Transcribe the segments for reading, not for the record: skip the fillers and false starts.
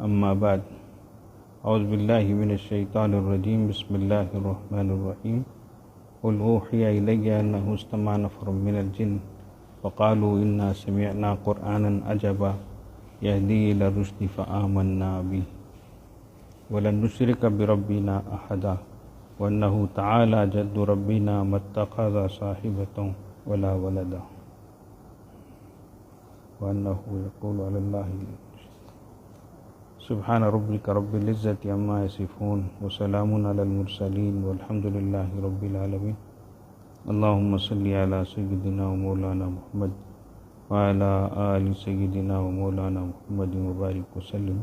اما بعد اعوذ باللہ من الشیطان الرجیم بسم اللہ الرحمن الرحیم قل اوحی الی انہ استمع نفر من الجن فقالوا انا سمعنا قرآنا عجبا یہدی الی الرشد فآمنا به ولن نشرک بربنا احدا وانہ تعالی جد ربنا ما اتخذ صاحبۃ ولا ولدا وانہ یقول علی اللہ سبحان ربک رب العزة عما یصفون وسلام علی المرسلین والحمد للہ رب العالمین اللہم صلی علی سیدنا و مولانا محمد وعلی آل سیدنا و مولانا محمد مبارک وسلم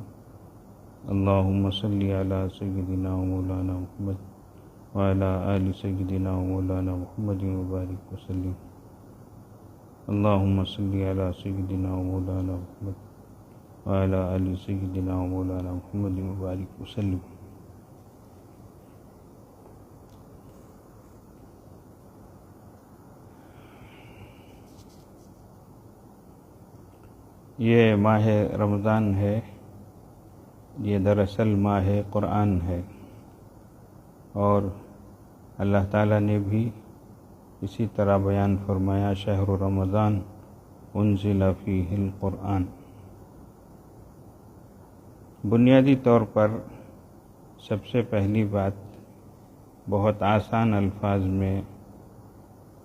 اللہم صلی علی سیدنا و مولانا محمد وعلی آل سیدنا و مولانا محمد مبارک وسلم اللہم صلی علی سیدنا و مولانا محمد وعلی آل سیدنا و مولانا محمد مبارک وسلم۔ یہ ماہ رمضان ہے، یہ دراصل ماہ قرآن ہے، اور اللہ تعالیٰ نے بھی اسی طرح بیان فرمایا شہر رمضان انزل فیہ القرآن۔ بنیادی طور پر سب سے پہلی بات بہت آسان الفاظ میں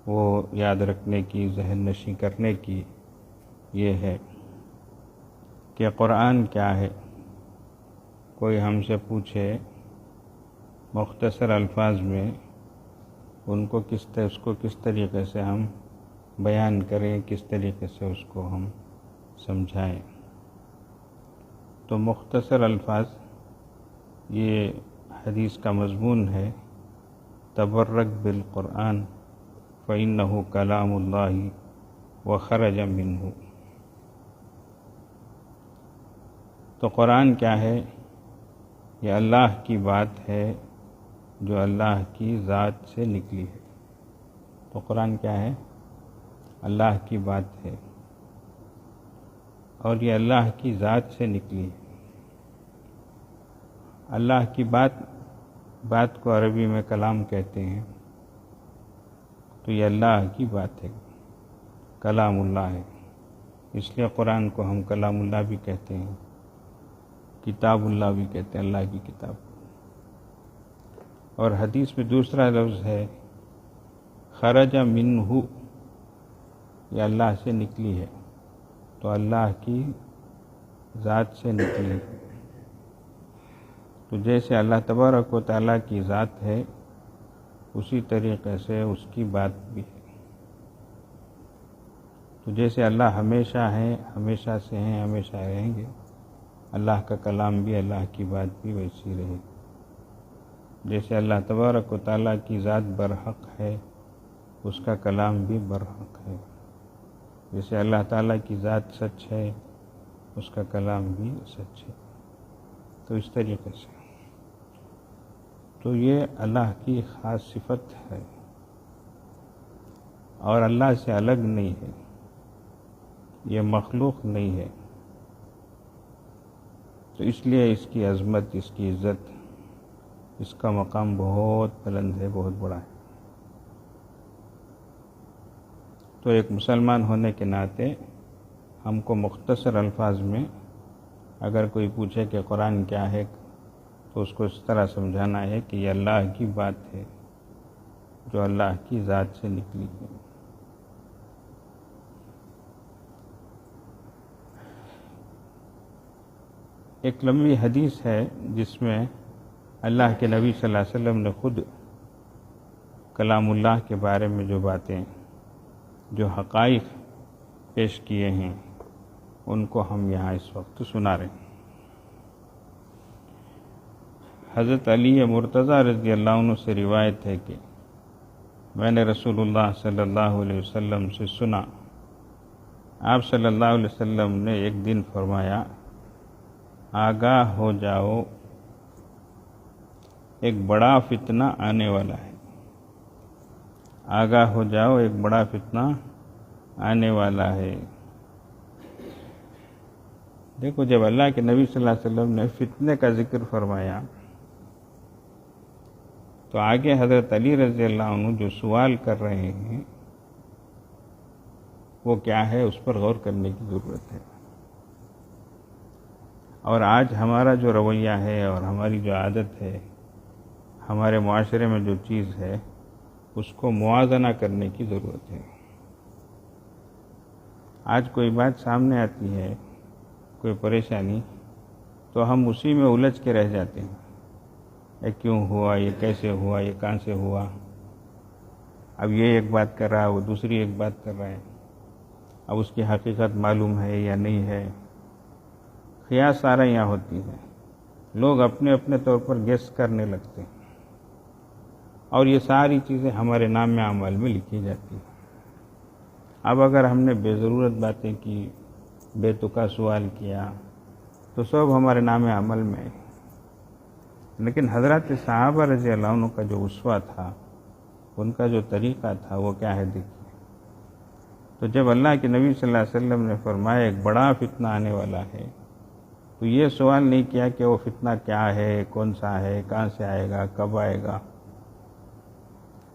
وہ یاد رکھنے کی، ذہن نشین کرنے کی یہ ہے کہ قرآن کیا ہے۔ کوئی ہم سے پوچھے مختصر الفاظ میں اس کو کس طریقے سے ہم بیان کریں، کس طریقے سے اس کو ہم سمجھائیں، تو مختصر الفاظ یہ حدیث کا مضمون ہے، تبرک بالقرآن فإنہ کلام اللہ وخرج منہ۔ تو قرآن کیا ہے؟ یہ اللہ کی بات ہے جو اللہ کی ذات سے نکلی ہے۔ تو قرآن کیا ہے؟ اللہ کی بات ہے، اور یہ اللہ کی ذات سے نکلی ہے۔ اللہ کی بات کو عربی میں کلام کہتے ہیں، تو یہ اللہ کی بات ہے، کلام اللہ ہے، اس لیے قرآن کو ہم کلام اللہ بھی کہتے ہیں، کتاب اللہ بھی کہتے ہیں، اللہ کی کتاب۔ اور حدیث میں دوسرا لفظ ہے خرج منہ، یہ اللہ سے نکلی ہے، تو اللہ کی ذات سے نکلی ہے۔ تو جیسے اللہ تبارک و تعالیٰ کی ذات ہے، اسی طریقے سے اس کی بات بھی ہے۔ تو جیسے اللہ ہمیشہ ہیں، ہمیشہ سے ہیں، ہمیشہ رہیں گے، اللہ کا کلام بھی، اللہ کی بات بھی ویسی رہے گی۔ جیسے اللہ تبارک و تعالیٰ کی ذات برحق ہے، اس کا کلام بھی برحق ہے۔ جیسے اللہ تعالیٰ کی ذات سچ ہے، اس کا کلام بھی سچ ہے۔ تو اس طریقے سے تو یہ اللہ کی خاص صفت ہے، اور اللہ سے الگ نہیں ہے، یہ مخلوق نہیں ہے۔ تو اس لیے اس کی عظمت، اس کی عزت، اس کا مقام بہت بلند ہے، بہت بڑا ہے۔ تو ایک مسلمان ہونے کے ناطے ہم کو مختصر الفاظ میں اگر کوئی پوچھے کہ قرآن کیا ہے، تو اس کو اس طرح سمجھانا ہے کہ یہ اللہ کی بات ہے جو اللہ کی ذات سے نکلی ہے۔ ایک لمبی حدیث ہے جس میں اللہ کے نبی صلی اللہ علیہ وسلم نے خود کلام اللہ کے بارے میں جو باتیں، جو حقائق پیش کیے ہیں، ان کو ہم یہاں اس وقت سنا رہے ہیں۔ حضرت علی مرتضیٰ رضی اللہ عنہ سے روایت ہے کہ میں نے رسول اللہ صلی اللہ علیہ وسلم سے سنا، آپ صلی اللہ علیہ وسلم نے ایک دن فرمایا، آگاہ ہو جاؤ، ایک بڑا فتنہ آنے والا ہے۔ آگاہ ہو جاؤ، ایک بڑا فتنہ آنے والا ہے۔ دیکھو جب اللہ کے نبی صلی اللہ علیہ وسلم نے فتنے کا ذکر فرمایا تو آگے حضرت علی رضی اللہ عنہ جو سوال کر رہے ہیں وہ کیا ہے، اس پر غور کرنے کی ضرورت ہے۔ اور آج ہمارا جو رویہ ہے اور ہماری جو عادت ہے، ہمارے معاشرے میں جو چیز ہے، اس کو موازنہ کرنے کی ضرورت ہے۔ آج کوئی بات سامنے آتی ہے، کوئی پریشانی، تو ہم اسی میں الجھ کے رہ جاتے ہیں، یہ کیوں ہوا، یہ کیسے ہوا، یہ کہاں سے ہوا۔ اب یہ ایک بات کر رہا ہے، وہ دوسری ایک بات کر رہا ہے، اب اس کی حقیقت معلوم ہے یا نہیں ہے۔ قیاس ساریاں ہوتی ہیں، لوگ اپنے اپنے طور پر گیس کرنے لگتے ہیں، اور یہ ساری چیزیں ہمارے نام اعمال میں لکھی جاتی ہیں۔ اب اگر ہم نے بے ضرورت باتیں کی، بے تکا سوال کیا، تو سب ہمارے نام عمل میں۔ لیکن حضرات صحابہ رضی اللہ عنہ کا جو اسوہ تھا، ان کا جو طریقہ تھا، وہ کیا ہے دیکھیے۔ تو جب اللہ کے نبی صلی اللہ علیہ وسلم نے فرمایا ایک بڑا فتنہ آنے والا ہے، تو یہ سوال نہیں کیا کہ وہ فتنہ کیا ہے، کون سا ہے، کہاں سے آئے گا، کب آئے گا،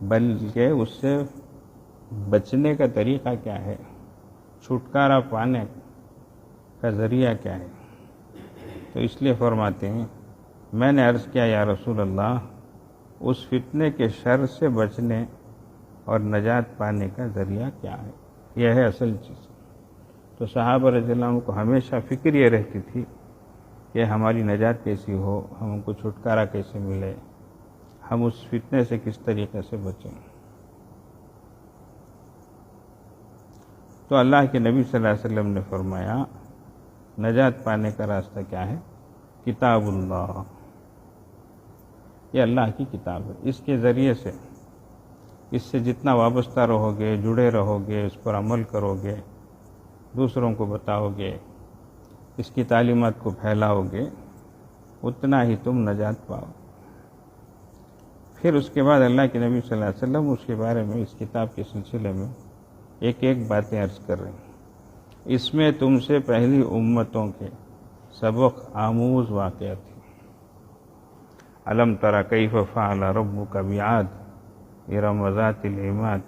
بلکہ اس سے بچنے کا طریقہ کیا ہے، چھٹکارا پانے کا ذریعہ کیا ہے۔ تو اس لیے فرماتے ہیں، میں نے عرض کیا یا رسول اللہ، اس فتنے کے شر سے بچنے اور نجات پانے کا ذریعہ کیا ہے، یہ ہے اصل چیز۔ تو صحابہ رضی اللہ عنہ کو ہمیشہ فکر یہ رہتی تھی کہ ہماری نجات کیسی ہو، ہم کو چھٹکارا کیسے ملے، ہم اس فتنے سے کس طریقے سے بچیں۔ تو اللہ کے نبی صلی اللہ علیہ وسلم نے فرمایا نجات پانے کا راستہ کیا ہے، کتاب اللہ، یہ اللہ کی کتاب ہے۔ اس کے ذریعے سے، اس سے جتنا وابستہ رہو گے، جڑے رہو گے، اس پر عمل کرو گے، دوسروں کو بتاؤ گے، اس کی تعلیمات کو پھیلاؤ گے، اتنا ہی تم نجات پاؤ۔ پھر اس کے بعد اللہ کے نبی صلی اللہ علیہ وسلم اس کے بارے میں، اس کتاب کے سلسلے میں ایک ایک باتیں عرض کر رہے ہیں۔ اس میں تم سے پہلی امتوں کے سبق آموز واقعات تھے۔ الم تر کیف فعل ربک بعاد ارم ذات العماد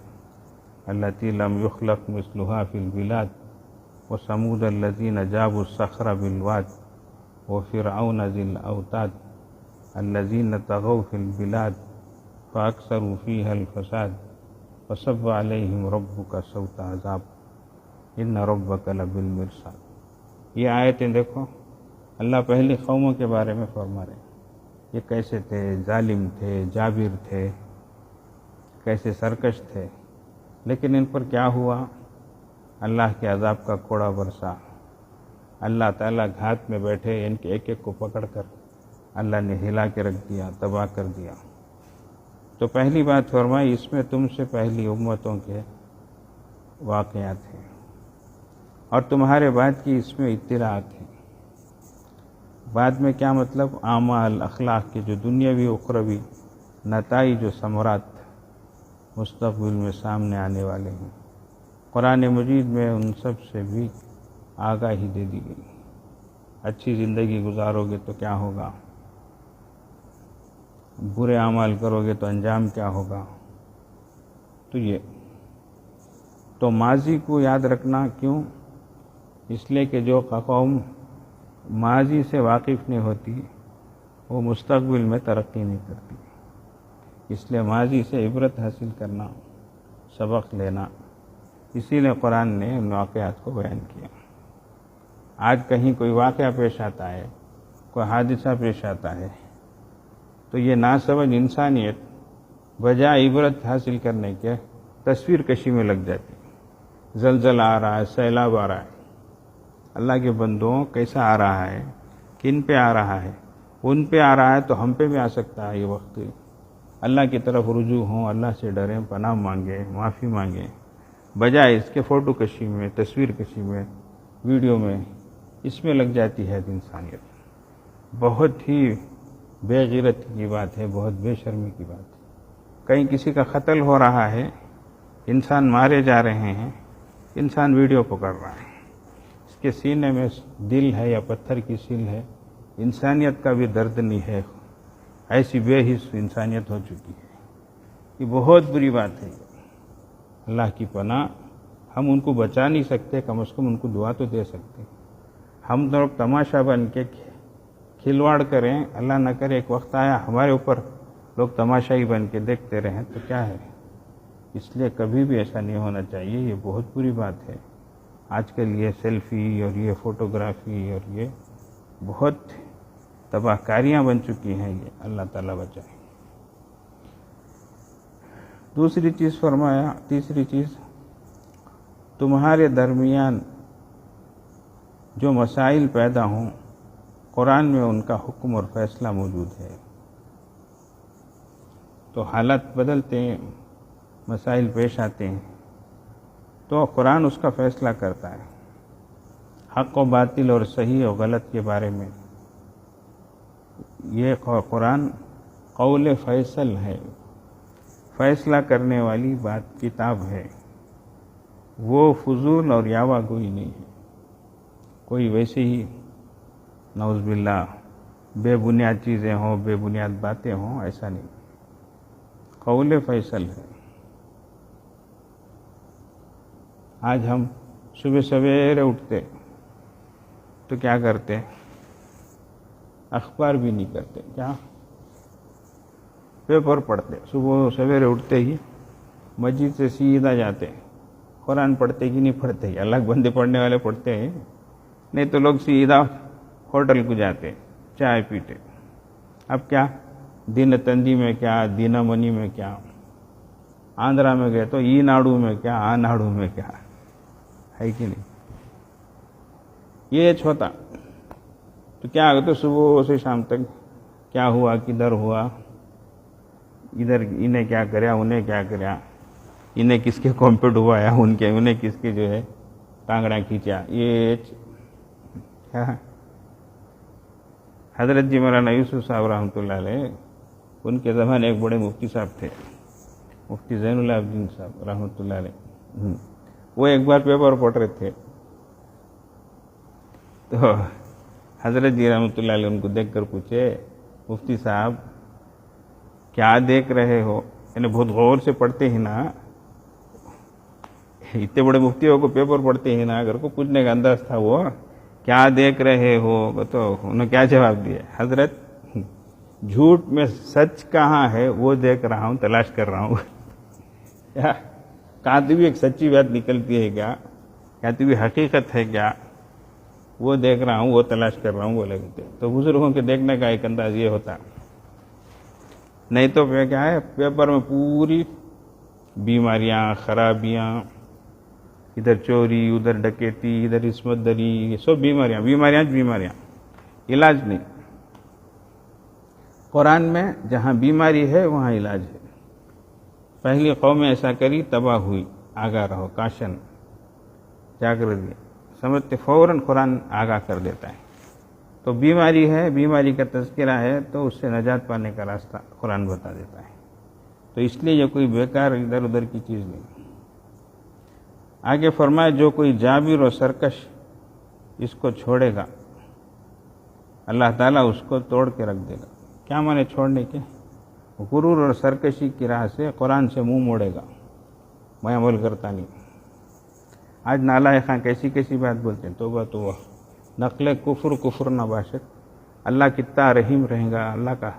التی لم یخلق مثلها فی البلاد وثمود الذین جابوا الصخر بالواد وفرعون ذی الاوتاد الذین طغوا فی البلاد فاکثروا فیها الفساد فصب علیہم ربک صوت عذاب ان ربک لبالمرصاد۔ یہ آیتیں دیکھو، اللہ پہلی قوموں کے بارے میں فرما رہے ہیں، یہ کیسے تھے، ظالم تھے، جابر تھے، کیسے سرکش تھے، لیکن ان پر کیا ہوا، اللہ کے عذاب کا کوڑا برسا۔ اللہ تعالیٰ گھات میں بیٹھے ان کے ایک ایک کو پکڑ کر اللہ نے ہلا کے رکھ دیا، تباہ کر دیا۔ تو پہلی بات فرمائی، اس میں تم سے پہلی امتوں کے واقعات ہیں، اور تمہارے بعد کی اس میں اطلاعات ہیں۔ بعد میں کیا مطلب، اعمال، اخلاق کے جو دنیاوی اخروی نتائج و ثمرات مستقبل میں سامنے آنے والے ہیں، قرآن مجید میں ان سب سے بھی آگاہی دے دی گئی۔ اچھی زندگی گزارو گے تو کیا ہوگا، برے اعمال کرو گے تو انجام کیا ہوگا۔ تو یہ تو ماضی کو یاد رکھنا کیوں، اس لیے کہ جو قوم ماضی سے واقف نہیں ہوتی وہ مستقبل میں ترقی نہیں کرتی۔ اس لیے ماضی سے عبرت حاصل کرنا، سبق لینا، اسی لیے قرآن نے ان واقعات کو بیان کیا۔ آج کہیں کوئی واقعہ پیش آتا ہے، کوئی حادثہ پیش آتا ہے، تو یہ ناسمجھ انسانیت بجائے عبرت حاصل کرنے کے تصویر کشی میں لگ جاتی۔ زلزلہ آ رہا ہے، سیلاب آ رہا ہے، اللہ کے بندوں کیسا آ رہا ہے، کن پہ آ رہا ہے، ان پہ آ رہا ہے تو ہم پہ بھی آ سکتا ہے۔ یہ وقت اللہ کی طرف رجوع ہوں، اللہ سے ڈریں، پناہ مانگیں، معافی مانگیں، بجائے اس کے فوٹو کشی میں، تصویر کشی میں، ویڈیو میں، اس میں لگ جاتی ہے انسانیت۔ بہت ہی بے غیرتی کی بات ہے، بہت بے شرمی کی بات ہے۔ کہیں کسی کا قتل ہو رہا ہے، انسان مارے جا رہے ہیں، انسان ویڈیو پکڑ رہا ہے، کے سینے میں دل ہے یا پتھر کی سیل ہے، انسانیت کا بھی درد نہیں ہے، ایسی بے حس انسانیت ہو چکی ہے۔ یہ بہت بری بات ہے۔ اللہ کی پناہ، ہم ان کو بچا نہیں سکتے، کم از کم ان کو دعا تو دے سکتے۔ ہم لوگ تماشا بن کے کھلواڑ کریں، اللہ نہ کرے ایک وقت آیا ہمارے اوپر لوگ تماشائی بن کے دیکھتے رہیں تو کیا ہے؟ اس لیے کبھی بھی ایسا نہیں ہونا چاہیے، یہ بہت بری بات ہے۔ آج کل یہ سیلفی اور یہ فوٹوگرافی اور یہ بہت تباہ کاریاں بن چکی ہیں، یہ اللہ تعالیٰ بچائے۔ دوسری چیز فرمایا، تیسری چیز، تمہارے درمیان جو مسائل پیدا ہوں قرآن میں ان کا حکم اور فیصلہ موجود ہے۔ تو حالات بدلتے ہیں، مسائل پیش آتے ہیں تو قرآن اس کا فیصلہ کرتا ہے، حق و باطل اور صحیح و غلط کے بارے میں۔ یہ قرآن قول فیصل ہے، فیصلہ کرنے والی بات کتاب ہے، وہ فضول اور یاوہ گوئی نہیں ہے، کوئی ویسے ہی نعوذ باللہ بے بنیاد چیزیں ہوں، بے بنیاد باتیں ہوں، ایسا نہیں، قول فیصل ہے۔ آج ہم صبح سویرے اٹھتے تو کیا کرتے؟ اخبار بھی نہیں کرتے، کیا پیپر پڑھتے۔ صبح سویرے اٹھتے ہی مسجد سے سیدھا جاتے، قرآن پڑھتے کہ نہیں پڑھتے؟ الگ بندے پڑھنے والے پڑھتے ہیں، نہیں تو لوگ سیدھا ہوٹل کو جاتے، چائے پیتے۔ اب کیا دن تندی میں کیا، دینا منی میں کیا، آندھرا میں گئے تو ای ناڈو میں کیا، آ ناڈو میں کیا ہے کہ نہیں؟ یہ ہوتا تو کیا آگے تو صبح سے شام تک کیا ہوا، کدھر ہوا، ادھر انہیں کیا کریا، انہیں کیا کریا، انہیں کس کے کمپیٹ ہوا یا انہیں کس کے جو ہے ٹانگڑا کھینچا۔ یہ کیا حضرت جی مولانا یوسف صاحب رحمۃ اللہ علیہ، ان کے زمانے ایک بڑے مفتی صاحب تھے، مفتی زین العابدین صاحب رحمۃ اللہ علیہ۔ وہ ایک بار پیپر پڑھ رہے تھے تو حضرت جی رحمۃ اللہ علیہ ان کو دیکھ کر پوچھے، مفتی صاحب کیا دیکھ رہے ہو؟ یعنی بہت غور سے پڑھتے ہی نا، اتنے بڑے مفتیوں کو پیپر پڑھتے ہی نا، اگر کو پوچھنے کا انداز تھا وہ کیا دیکھ رہے ہو، تو انہوں نے کیا جواب دیا؟ حضرت جھوٹ میں سچ کہاں ہے وہ دیکھ رہا ہوں، تلاش کر رہا ہوں۔ کہتے بھی ایک سچی بات نکلتی ہے کیا، کہتے بھی حقیقت ہے کیا، وہ دیکھ رہا ہوں، وہ تلاش کر رہا ہوں، وہ لگتے۔ تو بزرگوں کے دیکھنے کا ایک انداز یہ ہوتا، نہیں تو کیا ہے پیپر میں پوری بیماریاں، خرابیاں، ادھر چوری، ادھر ڈکیتی، ادھر عصمت دری، یہ سب بیماریاں، علاج نہیں۔ قرآن میں جہاں بیماری ہے وہاں علاج ہے۔ پہلی قوم ایسا کری، تباہ ہوئی، آگاہ رہو، کاشن، جاگرتی، سمجھتے فوراً قرآن آگاہ کر دیتا ہے۔ تو بیماری ہے، بیماری کا تذکرہ ہے تو اس سے نجات پانے کا راستہ قرآن بتا دیتا ہے۔ تو اس لیے یہ کوئی بیکار ادھر ادھر کی چیز نہیں۔ آگے فرمائے جو کوئی جابر و سرکش اس کو چھوڑے گا اللہ تعالیٰ اس کو توڑ کے رکھ دے گا۔ کیا مانے چھوڑنے کے؟ غرور اور سرکشی کی راہ سے قرآن سے منہ موڑے گا، میں عمل کرتا نہیں۔ آج نالائقاں کیسی بات بولتے ہیں، توبہ توبہ، نقل کفر نہ باشد۔ اللہ کتنا رحیم رہے گا، اللہ کا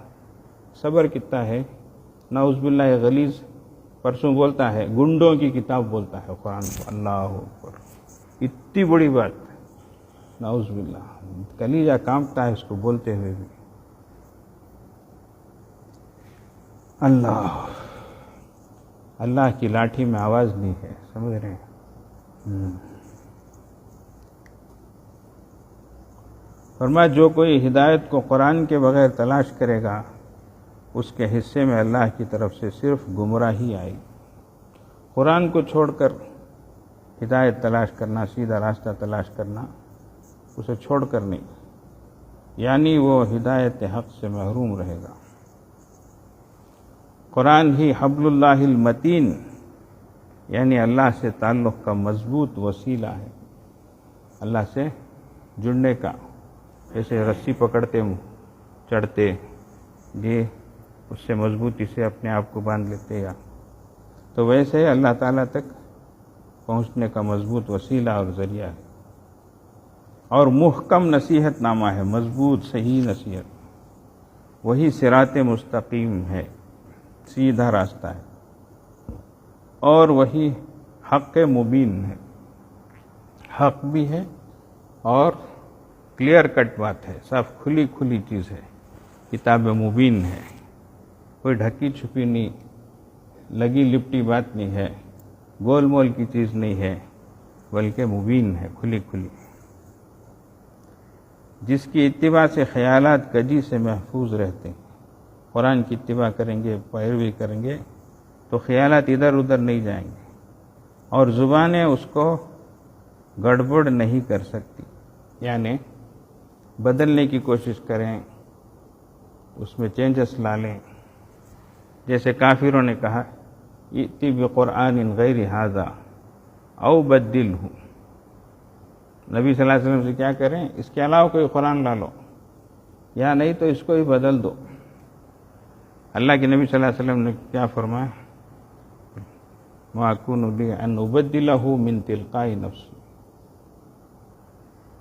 صبر کتنا ہے۔ نعوذ باللہ غلیظ پرسوں بولتا ہے، گنڈوں کی کتاب بولتا ہے قرآن کو، اللہ اکبر، اتنی بڑی بات، نعوذ باللہ، کلیجہ کانپتا ہے اس کو بولتے ہوئے بھی۔ اللہ کی لاٹھی میں آواز نہیں ہے، سمجھ رہے ہیں؟ فرمایا جو کوئی ہدایت کو قرآن کے بغیر تلاش کرے گا اس کے حصے میں اللہ کی طرف سے صرف گمراہی آئے گی۔ قرآن کو چھوڑ کر ہدایت تلاش کرنا، سیدھا راستہ تلاش کرنا، اسے چھوڑ کر نہیں، یعنی وہ ہدایت حق سے محروم رہے گا۔ قرآن ہی حبل اللہ المتین، یعنی اللہ سے تعلق کا مضبوط وسیلہ ہے۔ اللہ سے جڑنے کا، جیسے رسی پکڑتے چڑھتے یہ اس سے مضبوطی سے اپنے آپ کو باندھ لیتے، یا تو ویسے اللہ تعالیٰ تک پہنچنے کا مضبوط وسیلہ اور ذریعہ ہے، اور محکم نصیحت نامہ ہے، مضبوط صحیح نصیحت، وہی صراط مستقیم ہے، سیدھا راستہ ہے، اور وہی حق مبین ہے، حق بھی ہے اور کلیئر کٹ بات ہے، صاف کھلی کھلی چیز ہے، کتاب مبین ہے، کوئی ڈھکی چھپی نہیں، لگی لپٹی بات نہیں ہے، گول مول کی چیز نہیں ہے، بلکہ مبین ہے، کھلی کھلی، جس کی اتباع سے خیالات کجی سے محفوظ رہتے ہیں۔ قرآن کی اتباع کریں گے، پیروی کریں گے تو خیالات ادھر ادھر نہیں جائیں گے، اور زبانیں اس کو گڑبڑ نہیں کر سکتی، یعنی بدلنے کی کوشش کریں، اس میں چینجز لا لیں، جیسے کافروں نے کہا ائتی بقرآن غیر ھذا او بدلہ، نبی صلی اللہ علیہ وسلم سے کیا کریں، اس کے علاوہ کوئی قرآن لا لو، یا نہیں تو اس کو ہی بدل دو۔ اللہ کے نبی صلی اللہ علیہ وسلم نے کیا فرمایا، ما اکون لی ان ابدلہ من تلقاء نفسی،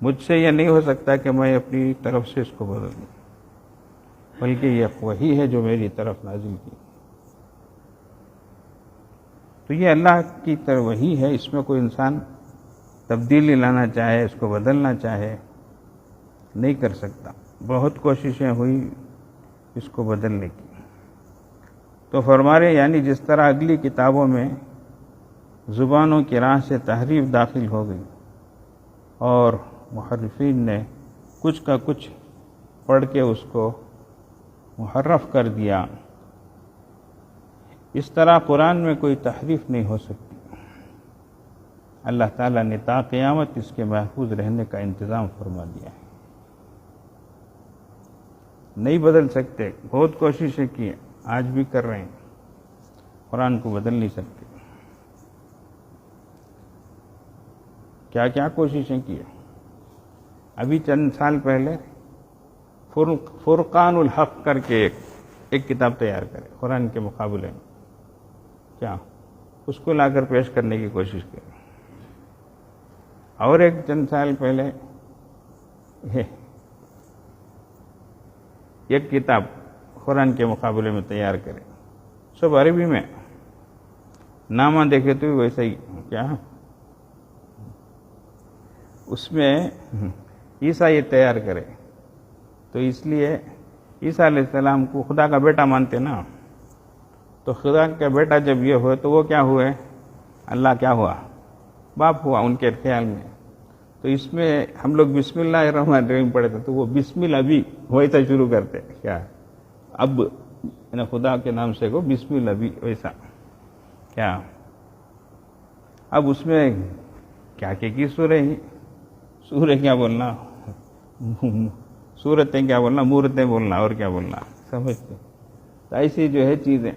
مجھ سے یہ نہیں ہو سکتا کہ میں اپنی طرف سے اس کو بدل دوں، بلکہ یہ وہی ہے جو میری طرف نازل کی۔ تو یہ اللہ کی طرف وہی ہے، اس میں کوئی انسان تبدیلی لانا چاہے، اس کو بدلنا چاہے نہیں کر سکتا، بہت کوششیں ہوئی اس کو بدلنے کی۔ تو فرما رہے یعنی جس طرح اگلی کتابوں میں زبانوں کی راہ سے تحریف داخل ہو گئی اور محرفین نے کچھ کا کچھ پڑھ کے اس کو محرف کر دیا، اس طرح قرآن میں کوئی تحریف نہیں ہو سکتی۔ اللہ تعالیٰ نے تا قیامت اس کے محفوظ رہنے کا انتظام فرما دیا ہے، نہیں بدل سکتے، بہت کوششیں کی، آج بھی کر رہے ہیں، قرآن کو بدل نہیں سکتے۔ کیا کیا کوششیں کی، ابھی چند سال پہلے فرقان الحق کر کے ایک کتاب تیار کرے قرآن کے مقابلے میں، کیا اس کو لا کر پیش کرنے کی کوشش کرے، اور ایک چند سال پہلے ایک کتاب قرآن کے مقابلے میں تیار کرے، سب عربی میں، نامہ دیکھے تو ویسا ہی، کیا اس میں عیسیٰ یہ تیار کرے، تو اس لیے عیسیٰ علیہ السلام کو خدا کا بیٹا مانتے نا، تو خدا کا بیٹا جب یہ ہوئے تو وہ کیا ہوئے، اللہ کیا ہوا، باپ ہوا ان کے خیال میں۔ تو اس میں ہم لوگ بسم اللہ الرحمن الرحیم پڑھتے تو وہ بسم اللہ بھی ویسا شروع کرتے، کیا اب خدا کے نام سے کو بسم اللہ بھی ویسا، کیا اب اس میں کیا کی سورہ کیا بولنا، صورتیں کیا بولنا، مورتیں بولنا، اور کیا بولنا، سمجھتے؟ تو ایسی جو ہے چیزیں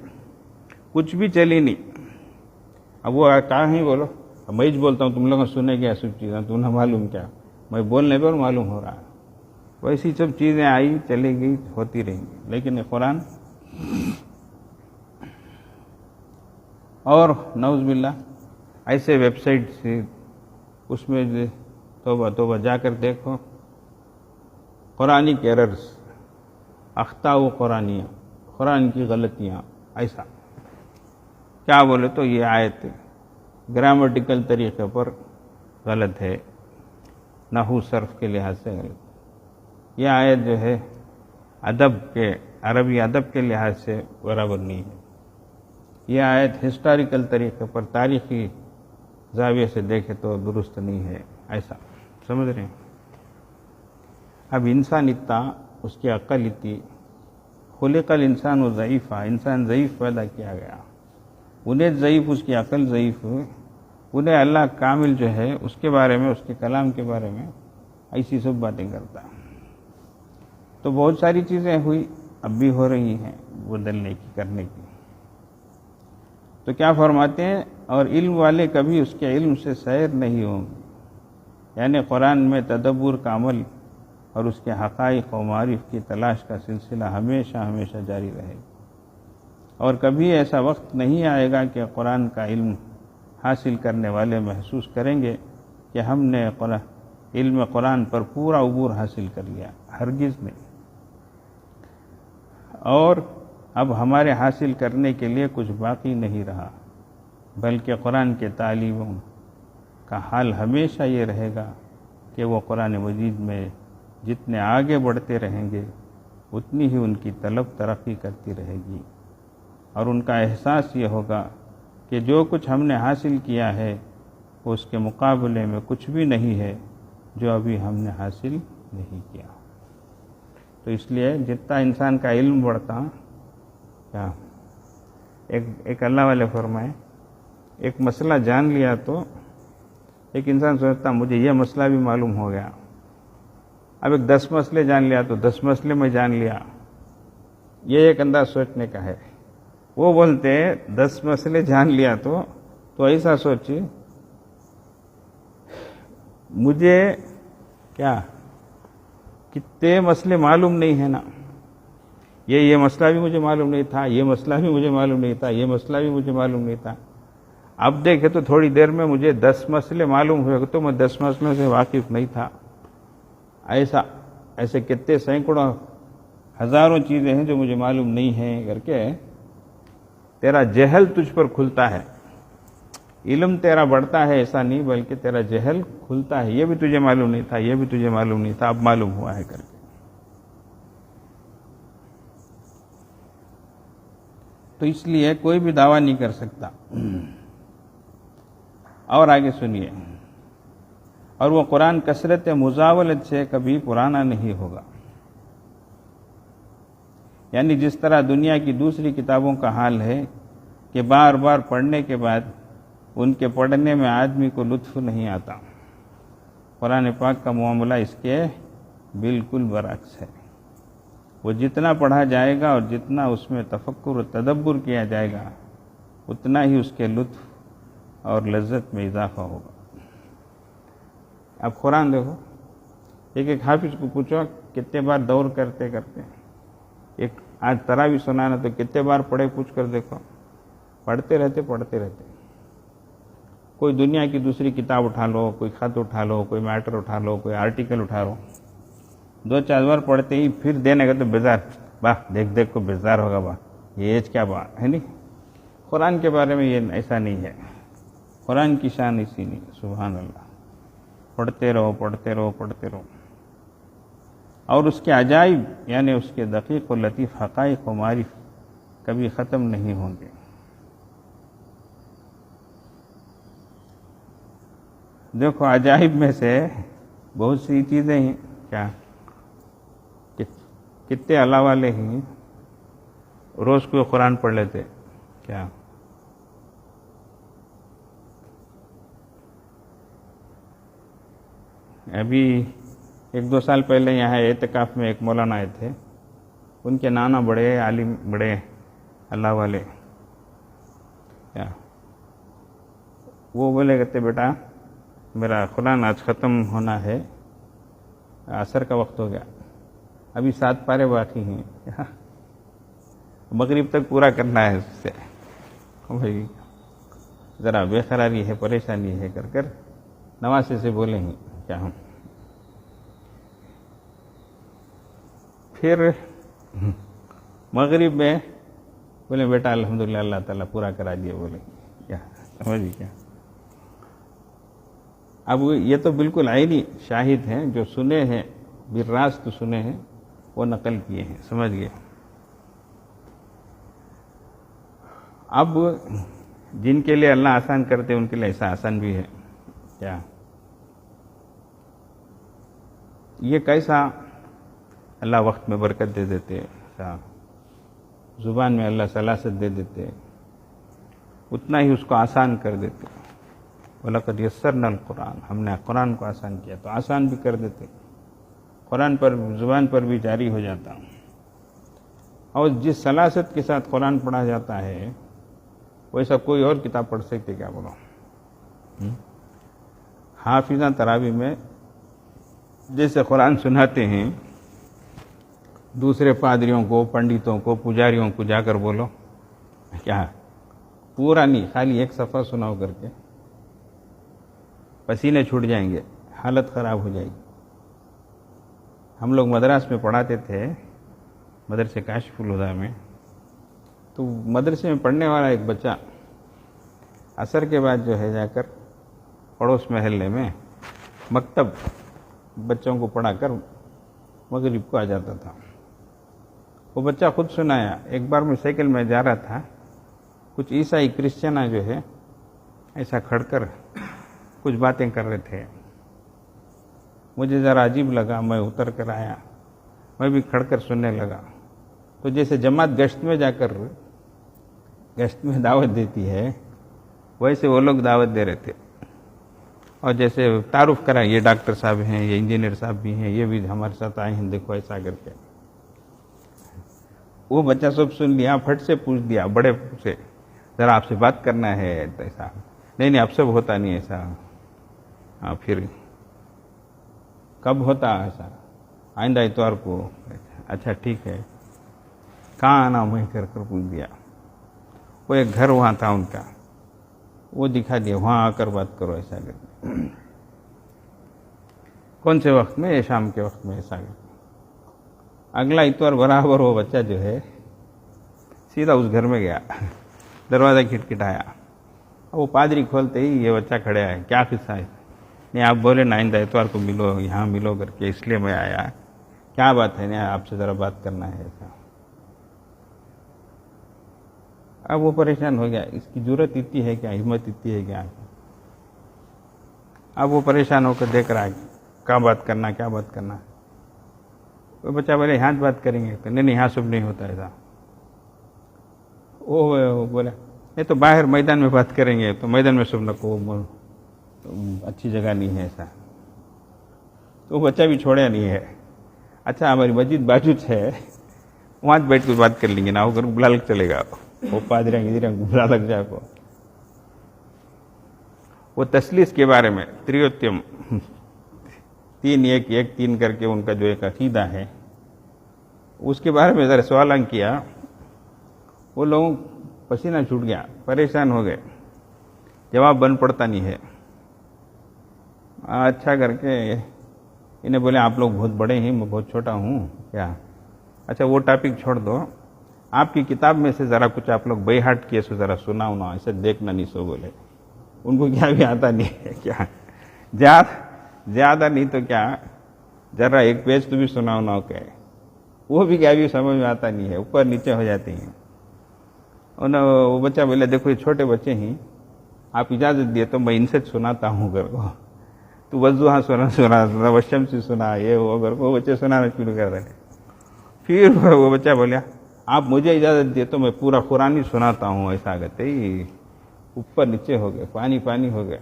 کچھ بھی چلی نہیں، اب وہ کہاں ہی بولو، میں ہی بولتا ہوں، تم لوگوں نے سنے کیا سب چیزیں، تم نے معلوم کیا، میں بولنے پر معلوم ہو رہا ہے، ویسی سب چیزیں آئی چلی گئی ہوتی رہیں گی، لیکن یہ قرآن اور نعوذ باللہ ایسے ویب سائٹ سے اس میں توبہ جا کر دیکھو، قرآنی ایررز، اخطاء قرآنیہ، قرآن کی غلطیاں، ایسا کیا بولے تو یہ آیت گرامیٹیکل طریقے پر غلط ہے، نحو صرف کے لحاظ سے غلط، یہ آیت جو ہے ادب کے، عربی ادب کے لحاظ سے برابر نہیں ہے، یہ آیت ہسٹوریکل طریقے پر، تاریخی زاویے سے دیکھے تو درست نہیں ہے، ایسا سمجھ رہے ہیں؟ اب انسان اتنا، اس کی عقل اتنی، خلق الانسان و ضعیفہ، انسان ضعیف پیدا کیا گیا، انہیں ضعیف، اس کی عقل ضعیف، انہیں اللہ کامل جو ہے اس کے بارے میں، اس کے کلام کے بارے میں ایسی سب باتیں کرتا ہے۔ تو بہت ساری چیزیں ہوئی، اب بھی ہو رہی ہیں بدلنے کی، کرنے کی۔ تو کیا فرماتے ہیں، اور علم والے کبھی اس کے علم سے سیر نہیں ہوں گے، یعنی قرآن میں تدبر کا عمل اور اس کے حقائق و معارف کی تلاش کا سلسلہ ہمیشہ ہمیشہ جاری رہے گا، اور کبھی ایسا وقت نہیں آئے گا کہ قرآن کا علم حاصل کرنے والے محسوس کریں گے کہ ہم نے علم قرآن پر پورا عبور حاصل کر لیا، ہرگز نہیں۔ اور اب ہمارے حاصل کرنے کے لیے کچھ باقی نہیں رہا، بلکہ قرآن کے تعلیموں کا حال ہمیشہ یہ رہے گا کہ وہ قرآن مجید میں جتنے آگے بڑھتے رہیں گے اتنی ہی ان کی طلب ترقی کرتی رہے گی، اور ان کا احساس یہ ہوگا کہ جو کچھ ہم نے حاصل کیا ہے وہ اس کے مقابلے میں کچھ بھی نہیں ہے جو ابھی ہم نے حاصل نہیں کیا۔ تو اس لیے جتنا انسان کا علم بڑھتا، کیا ایک اللہ والے فرمائے، ایک مسئلہ جان لیا تو ایک انسان سوچتا مجھے یہ مسئلہ بھی معلوم ہو گیا، اب ایک 10 مسئلے جان لیا تو 10 مسئلے میں جان لیا، یہ ایک انداز سوچنے کا ہے۔ وہ بولتے 10 مسئلے جان لیا تو ایسا سوچی مجھے کیا کتنے مسئلے معلوم نہیں ہے نا، یہ مسئلہ بھی مجھے معلوم نہیں تھا، یہ مسئلہ بھی مجھے معلوم نہیں تھا، یہ مسئلہ بھی مجھے معلوم نہیں تھا۔ اب دیکھے تو تھوڑی دیر میں مجھے 10 مسئلے معلوم ہوئے تو میں 10 مسئلوں سے واقف نہیں تھا۔ ایسے کتنے سینکڑوں ہزاروں چیزیں ہیں جو مجھے معلوم نہیں ہیں کر کے تیرا جہل تجھ پر کھلتا ہے۔ علم تیرا بڑھتا ہے ایسا نہیں، بلکہ تیرا جہل کھلتا ہے، یہ بھی تجھے معلوم نہیں تھا، یہ بھی تجھے معلوم نہیں تھا، اب معلوم ہوا ہے کر کے۔ تو اس لیے کوئی بھی دعویٰ نہیں کر سکتا۔ اور آگے سنیے، اور وہ قرآن کثرت مزاولت سے کبھی پرانا نہیں ہوگا، یعنی جس طرح دنیا کی دوسری کتابوں کا حال ہے کہ بار بار پڑھنے کے بعد ان کے پڑھنے میں آدمی کو لطف نہیں آتا، قرآن پاک کا معاملہ اس کے بالکل برعکس ہے۔ وہ جتنا پڑھا جائے گا اور جتنا اس میں تفکر و تدبر کیا جائے گا اتنا ہی اس کے لطف اور لذت میں اضافہ ہوگا۔ اب قرآن دیکھو، ایک حافظ کو پوچھو کتنے بار دور کرتے ایک آج تراویح سنانا تو کتنے بار پڑھے پوچھ کر دیکھو، پڑھتے رہتے۔ کوئی دنیا کی دوسری کتاب اٹھا لو، کوئی خط اٹھا لو، کوئی میٹر اٹھا لو، کوئی آرٹیکل اٹھا لو، 2-4 بار پڑھتے ہی پھر دینے کا تو بیزار، دیکھ کو بیزار ہوگا، یہ ایج کیا بات ہے نہیں۔ قرآن کے بارے میں یہ ایسا نہیں ہے، قرآن کی شان اسی نہیں، سبحان اللہ۔ پڑھتے رہو، اور اس کے عجائب یعنی اس کے دقیق و لطیف حقائق و معارف کبھی ختم نہیں ہوں گے۔ دیکھو عجائب میں سے بہت سی چیزیں ہیں، کیا کتنے اللہ والے ہیں روز کو قرآن پڑھ لیتے، کیا ابھی 1-2 سال پہلے یہاں اعتکاف میں ایک مولانا آئے تھے، ان کے نانا بڑے عالم، بڑے اللہ والے، کیا وہ بولے کہتے بیٹا میرا قرآن آج ختم ہونا ہے، عصر کا وقت ہو گیا، ابھی 7 پارے باقی ہیں، مغرب تک پورا کرنا ہے، اس سے بھائی ذرا بے قراری ہے، پریشانی ہے کر نواسے سے بولے ہیں کیا ہم۔ پھر مغرب میں بولے بیٹا الحمدللہ اللہ تعالیٰ پورا کرا دیا، بولے کیا سمجھیے کیا۔ اب یہ تو بالکل عینی شاہد ہیں، جو سنے ہیں بالراست سنے ہیں وہ نقل کیے ہیں، سمجھ گئے۔ اب جن کے لیے اللہ آسان کرتے ان کے لیے ایسا آسان بھی ہے، کیا یہ کیسا اللہ وقت میں برکت دے دیتے، زبان میں اللہ سلاست دے دیتے، اتنا ہی اس کو آسان کر دیتے۔ وَلَقَدْ يَسَّرْنَا الْقُرْآنَ، ہم نے قرآن کو آسان کیا تو آسان بھی کر دیتے، قرآن پر زبان پر بھی جاری ہو جاتا۔ اور جس سلاست کے ساتھ قرآن پڑھا جاتا ہے ویسا کوئی اور کتاب پڑھ سکتے کیا بولو؟ حافظاں تراویح میں جیسے قرآن سناتے ہیں، دوسرے پادریوں کو، پنڈتوں کو، پجاریوں کو جا کر بولو، کیا پورا نہیں، خالی ایک صفحہ سناؤ کر کے، پسینے چھوٹ جائیں گے، حالت خراب ہو جائے گی۔ ہم لوگ مدراس میں پڑھاتے تھے، مدرسے کاشف الہدیٰ میں، تو مدرسے میں پڑھنے والا ایک بچہ عصر کے بعد جو ہے جا کر پڑوس محلے میں مکتب بچوں کو پڑھا کر مغرب کو آ جاتا تھا۔ وہ بچہ خود سنایا، ایک بار میں سائیکل میں جا رہا تھا، کچھ عیسائی کرسچنہ جو ہے ایسا کھڑ کر کچھ باتیں کر رہے تھے، مجھے ذرا عجیب لگا، میں اتر کر آیا، میں بھی کھڑ کر سننے لگا۔ تو جیسے جماعت گشت میں جا کر گشت میں دعوت دیتی ہے، ویسے وہ لوگ دعوت دے رہے تھے، اور جیسے تعارف کرا، یہ ڈاکٹر صاحب ہیں، یہ انجینئر صاحب بھی ہیں، یہ بھی ہمارے ساتھ آئے ہیں، دیکھو ایسا کر کے۔ وہ بچہ سب سن لیا، پھٹ سے پوچھ دیا بڑے سے، ذرا آپ سے بات کرنا ہے، ایسا نہیں اب سب ہوتا نہیں ایسا، پھر کب ہوتا ایسا؟ آئندہ اتوار کو۔ اچھا ٹھیک ہے، کہاں آنا میں کر پوچھ دیا۔ وہ ایک گھر وہاں تھا ان کا، وہ دکھا دیا، وہاں آ کر بات کرو ایسا کر کے۔ کون سے وقت میں؟ شام کے وقت میں ایسا کر کے۔ اگلا اتوار برابر وہ بچہ جو ہے سیدھا اس گھر میں گیا، دروازہ کھٹکھٹایا، وہ پادری کھولتے ہی یہ بچہ کھڑا ہے، کیا قصہ ہے؟ نہیں آپ بولے نا آئندہ اتوار کو ملو، یہاں ملو کر کے، اس لیے میں آیا۔ کیا بات ہے؟ نہیں آپ سے ذرا بات کرنا ہے ایسا۔ اب وہ پریشان ہو گیا، اس کی جرت اتنی ہے کیا، ہمت اتنی ہے کیا؟ اب وہ پریشان ہو کر دیکھ رہا ہے کیا بات کرنا، کیا بات کرنا۔ وہ بچہ بولے یہاں بات کریں گے، نہیں یہاں سب نہیں ہوتا ایسا۔ وہ بولا نہیں تو باہر میدان میں بات کریں گے، تو میدان میں سب نہ کو، اچھی جگہ نہیں ہے ایسا۔ تو وہ بچہ بھی چھوڑا نہیں ہے۔ اچھا ہماری مسجد بازو ہے، وہاں بیٹھ کر بات کر لیں گے نا، وہ بلا لگ چلے گا، وہ پادریاں بلا لگ جائے کو۔ وہ تثلیث کے بارے میں، تریوتیم، تین ایک ایک تین کر کے ان کا جو ایک عقیدہ ہے، اس کے بارے میں ذرا سوال کیا، وہ لوگوں پسینہ چھوٹ گیا، پریشان ہو گئے، جواب بن پڑتا نہیں ہے۔ اچھا کر کے انہیں بولے آپ لوگ بہت بڑے ہیں، میں بہت چھوٹا ہوں کیا؟ اچھا وہ ٹاپک چھوڑ دو، آپ کی کتاب میں سے ذرا کچھ آپ لوگ بے ہٹ کیے سو ذرا سنا ہونا، ایسے دیکھنا نہیں سو بولے۔ ان کو کیا بھی آتا نہیں ہے کیا، زیادہ نہیں تو کیا، ذرا ایک پیج تو بھی سنا ہونا کہ وہ بھی کیا بھی سمجھ میں آتا نہیں ہے، اوپر نیچے ہو جاتے ہیں۔ وہ بچہ بولے دیکھو یہ چھوٹے بچے ہیں، آپ اجازت دیے تو میں ان سے سناتا ہوں گھر کو، تو وضوحا سنا وشم سے سنا، یہ وہ گھر کو بچے سنانا شروع کر رہے۔ پھر وہ بچہ بولیا آپ مجھے اجازت دیے تو میں پورا قرآن ہی سناتا ہوں، ایسا کرتے ہی اوپر نیچے ہو گئے، پانی پانی ہو گئے۔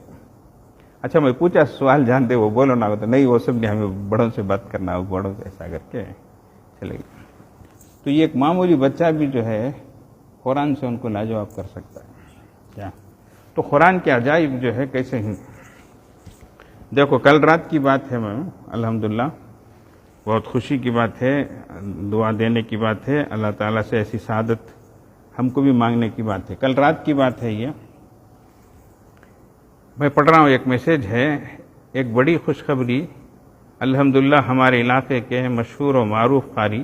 اچھا میں پوچھا سوال جانتے وہ بولو نا، تو نہیں وہ سب نہیں، ہمیں بڑوں سے بات کرنا، وہ بڑوں سے ایسا کر کے چلے گئے۔ تو یہ ایک معمولی بچہ بھی جو ہے قرآن سے ان کو لاجواب کر سکتا ہے کیا؟ تو قرآن کے عجائب جو ہے کیسے ہیں، دیکھو کل رات کی بات ہے، میں الحمدللہ بہت خوشی کی بات ہے، دعا دینے کی بات ہے، اللہ تعالیٰ سے ایسی سعادت ہم کو بھی مانگنے کی بات ہے۔ کل رات کی بات ہے، یہ میں پڑھ رہا ہوں، ایک میسیج ہے، ایک بڑی خوشخبری، الحمدللہ ہمارے علاقے کے مشہور و معروف قاری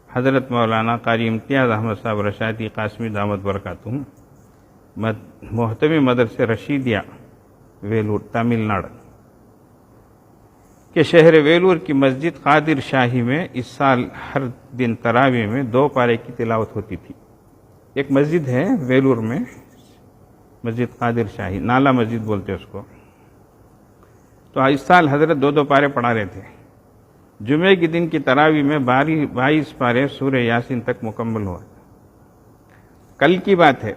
حضرت مولانا قاری امتیاز احمد صاحب رشادی قاسمی دامت برکاتہم، محتمی مدرسے رشیدیہ ویلور تامل ناڈو کہ شہر ویلور کی مسجد قادر شاہی میں اس سال ہر دن تراویح میں 2 پارے کی تلاوت ہوتی تھی۔ ایک مسجد ہے ویلور میں، مسجد قادر شاہی، نالا مسجد بولتے اس کو، تو اس سال حضرت 2 پارے پڑھا رہے تھے۔ جمعے کے دن کی تراویح میں 22 پارے سورہ یاسین تک مکمل ہوا۔ کل کی بات ہے،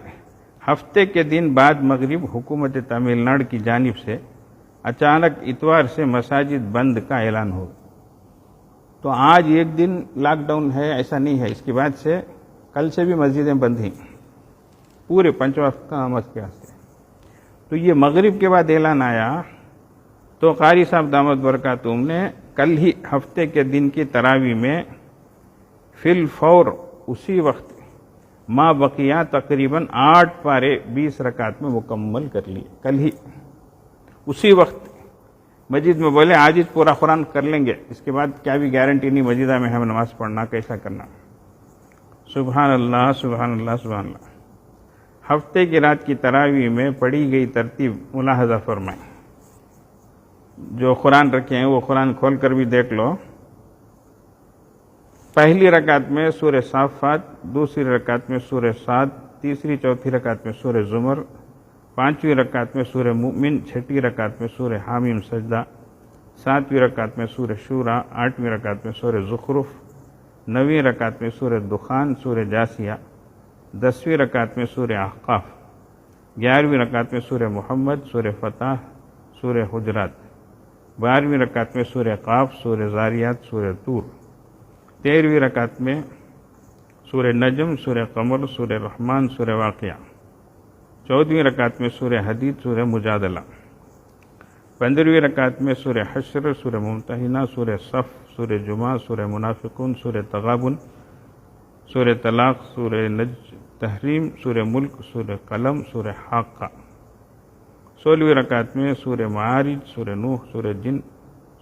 ہفتے کے دن بعد مغرب حکومت تامل ناڈو کی جانب سے اچانک اتوار سے مساجد بند کا اعلان ہو۔ تو آج ایک دن لاک ڈاؤن ہے ایسا نہیں ہے، اس کے بعد سے کل سے بھی مسجدیں بند ہیں پورے 5 وقت کا نماز کے واسطے۔ تو یہ مغرب کے بعد اعلان آیا تو قاری صاحب دامت برکاتہم نے کل ہی ہفتے کے دن کی تراویح میں فی الفور اسی وقت ما بقیہ تقریباً 8 پارے 20 رکعت میں مکمل کر لیے. کل ہی اسی وقت مسجد میں بولے آج پورا قرآن کر لیں گے، اس کے بعد کیا بھی گارنٹی نہیں مسجدہ میں ہمیں نماز پڑھنا کیسا کرنا. سبحان اللہ سبحان اللہ سبحان اللہ. ہفتے کی رات کی تراویح میں پڑھی گئی ترتیب ملاحظہ فرمائیں. جو قرآن رکھے ہیں وہ قرآن کھول کر بھی دیکھ لو. پہلی رکعت میں سورہ صافات، دوسری رکعت میں سورہ صاد، تیسری چوتھی رکعت میں سورہ زمر، پانچویں رکعت میں سورہ مومن، چھٹی رکعت میں سورہ حامیم سجدہ، ساتویں رکعت میں سورہ شورا، آٹھویں رکعت میں سورہ زخرف، نویں رکعت میں سورہ دخان، سورہ جاسیہ، 10ویں رکعت میں سورہ احقاف، 11ویں رکعت میں سورہ محمد، سورہ فتح، سورہ حجرات، 12ویں رکعت میں سورہ قاف، سورہ زاریات، سورہ طور، 13ویں رکعت میں سورہ نجم، سورہ قمر، سورہ رحمان، سورہ واقعہ، 14ویں رکعت میں سورہ حدید، سورہ مجادلہ، 15ویں رکعت میں سورہ حشر، سورہ ممتحنہ، سورہ صف، سورہ جمعہ، سورہ منافقون، سورہ تغابن، سورہ طلاق، سورہ تحریم، سورہ ملک، سورہ قلم، سورہ حاقہ، 16ویں رکعت میں سورہ معارج، سورہ نوح، سورہ جن،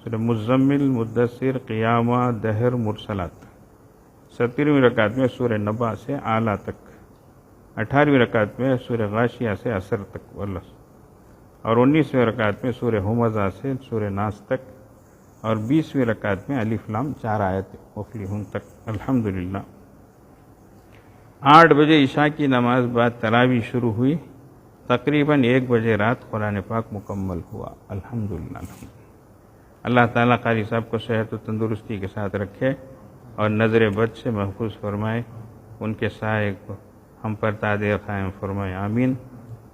سورہ مزمل، مدثر، قیامہ، دہر، مرسلات، 17ویں رکعت میں سورہ نبا سے اعلیٰ تک، 18ویں رکعت میں سورہ غاشیہ سے عصر تک اور 19ویں رکعت میں سورہ ہمزہ سے سورہ ناس تک، اور 20ویں رکعت میں الف لام 4 آیت مفلحون تک. الحمدللہ 8 بجے عشاء کی نماز بعد تراویح شروع ہوئی. تقریباً 1 بجے رات قرآن پاک مکمل ہوا. الحمدللہ. اللہ تعالیٰ قاری صاحب کو صحت و تندرستی کے ساتھ رکھے اور نظر بد سے محفوظ فرمائے، ان کے سائے کو ہم پر تادیر قائم فرمائے. آمین.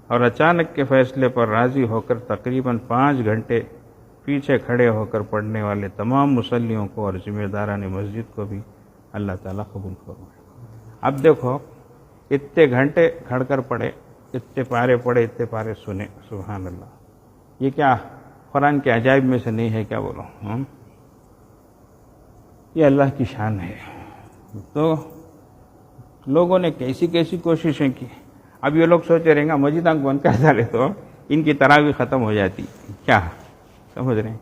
اور اچانک کے فیصلے پر راضی ہو کر تقریباً 5 گھنٹے پیچھے کھڑے ہو کر پڑھنے والے تمام مصلیوں کو اور ذمہ داران مسجد کو بھی اللہ تعالیٰ قبول فرمائے. اب دیکھو اتنے گھنٹے کھڑ کر پڑھے، اتنے پارے پڑھے، اتنے پارے سنے. سبحان اللہ. یہ کیا قرآن کے عجائب میں سے نہیں ہے کیا بولو؟ یہ اللہ کی شان ہے. تو لوگوں نے کیسی کیسی کوششیں کی. اب یہ لوگ سوچے رہیں گا مسجداں کو بند کر ڈالے تو ان کی تراویح ختم ہو جاتی. کیا سمجھ رہے ہیں؟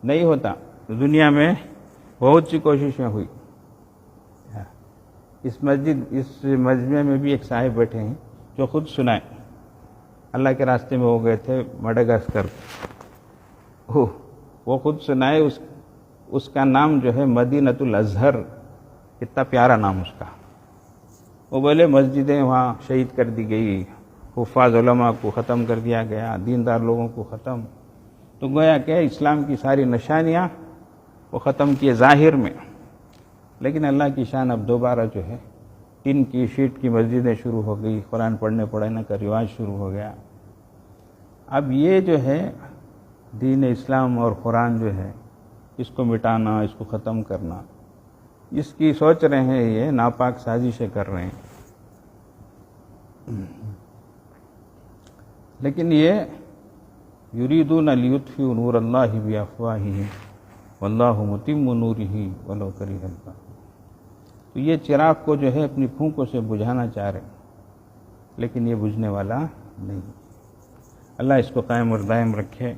نہیں ہوتا. دنیا میں بہت سی کوششیں ہوئی. اس مجمع میں بھی ایک صاحب بیٹھے ہیں جو خود سنائے. اللہ کے راستے میں ہو گئے تھے مڈغاسکر. وہ خود سنائے. اس کا نام جو ہے مدینۃ الازہر. کتنا پیارا نام اس کا. وہ بولے مسجدیں وہاں شہید کر دی گئی، حفاظ علماء کو ختم کر دیا گیا، دیندار لوگوں کو ختم. تو گویا کہ اسلام کی ساری نشانیاں وہ ختم کیے ظاہر میں. لیکن اللہ کی شان اب دوبارہ جو ہے ٹن کی شیٹ کی مسجدیں شروع ہو گئی، قرآن پڑھنے کا رواج شروع ہو گیا. اب یہ جو ہے دین اسلام اور قرآن جو ہے اس کو مٹانا، اس کو ختم کرنا، اس کی سوچ رہے ہیں، یہ ناپاک سازشیں کر رہے ہیں. لیکن یہ یریدون لیطفئوا نور اللہ بافواہہم واللہ متم نورہ ولو کرہ الکافرون. تو یہ چراغ کو جو ہے اپنی پھونکوں سے بجھانا چاہ رہے ہیں، لیکن یہ بجھنے والا نہیں. اللہ اس کو قائم اور دائم رکھے.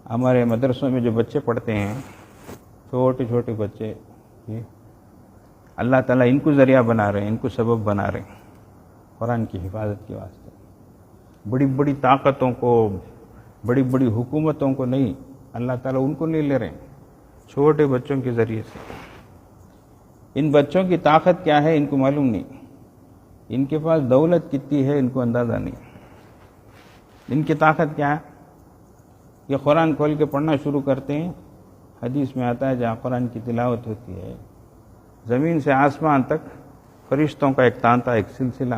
ہمارے مدرسوں میں جو بچے پڑھتے ہیں، چھوٹے چھوٹے بچے، یہ اللہ تعالیٰ ان کو ذریعہ بنا رہے ہیں، ان کو سبب بنا رہے ہیں قرآن کی حفاظت کے واسطے. بڑی بڑی طاقتوں کو، بڑی بڑی حکومتوں کو نہیں، اللہ تعالیٰ ان کو نہیں لے رہے ہیں، چھوٹے بچوں کے ذریعے سے. ان بچوں کی طاقت کیا ہے ان کو معلوم نہیں. ان کے پاس دولت کتنی ہے ان کو اندازہ نہیں. ان کی طاقت کیا ہے؟ یہ قرآن کھول کے پڑھنا شروع کرتے ہیں. حدیث میں آتا ہے جہاں قرآن کی تلاوت ہوتی ہے زمین سے آسمان تک فرشتوں کا ایک تانتا، ایک سلسلہ